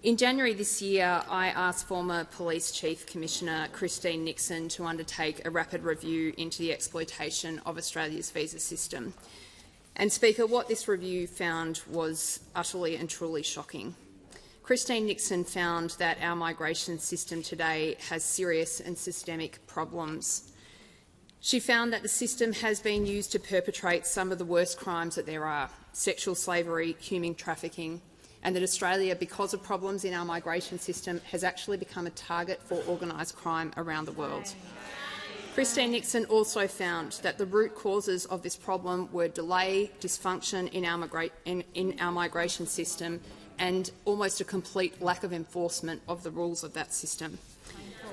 In January this year, I asked former Police Chief Commissioner Christine Nixon to undertake a rapid review into the exploitation of Australia's visa system. And, Speaker, what this review found was utterly and truly shocking. Christine Nixon found that our migration system today has serious and systemic problems. She found that the system has been used to perpetrate some of the worst crimes that there are: sexual slavery, human trafficking, and that Australia, because of problems in our migration system, has actually become a target for organised crime around the world. Christine Nixon also found that the root causes of this problem were delay, dysfunction in our migration system, and almost a complete lack of enforcement of the rules of that system.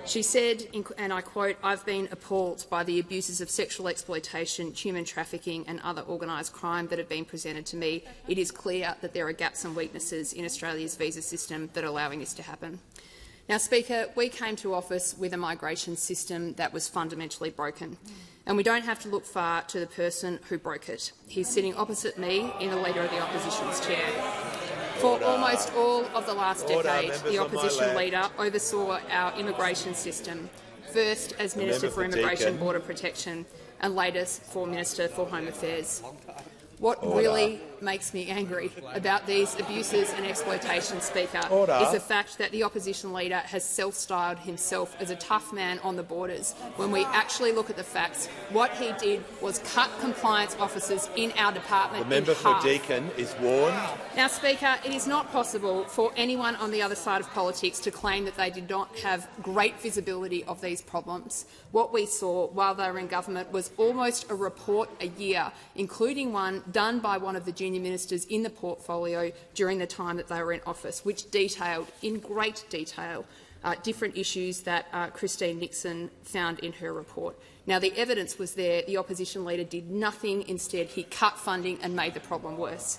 She said, and I quote, "I've been appalled by the abuses of sexual exploitation, human trafficking and other organised crime that have been presented to me. It is clear that there are gaps and weaknesses in Australia's visa system that are allowing this to happen." Now, Speaker, we came to office with a migration system that was fundamentally broken, and we don't have to look far to the person who broke it. He's sitting opposite me in the Leader of the Opposition's chair. For almost all of the last decade, the opposition leader oversaw our immigration system, first as Minister for Immigration and Border Protection and later for Minister for Home Affairs. What really makes me angry about these abuses and exploitation, Speaker, is the fact that the opposition leader has self-styled himself as a tough man on the borders. When we actually look at the facts, what he did was cut compliance officers in our department. The member for Deakin is warned. Now, Speaker, it is not possible for anyone on the other side of politics to claim that they did not have great visibility of these problems. What we saw while they were in government was almost a report a year, including one done by one of the junior ministers in the portfolio during the time that they were in office, which detailed in great detail different issues that Christine Nixon found in her report. Now, the evidence was there. The opposition leader did nothing. Instead, he cut funding and made the problem worse.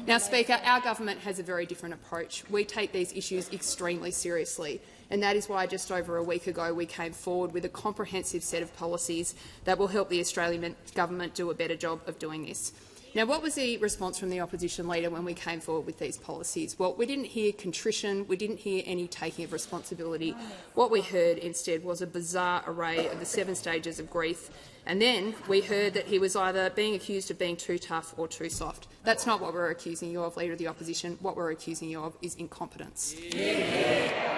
Now, Speaker, our government has a very different approach. We take these issues extremely seriously, and that is why just over a week ago we came forward with a comprehensive set of policies that will help the Australian government do a better job of doing this. Now, what was the response from the opposition leader when we came forward with these policies? Well, we didn't hear contrition, we didn't hear any taking of responsibility. What we heard instead was a bizarre array of the 7 stages of grief, and then we heard that he was either being accused of being too tough or too soft. That's not what we're accusing you of, Leader of the Opposition. What we're accusing you of is incompetence. Yeah.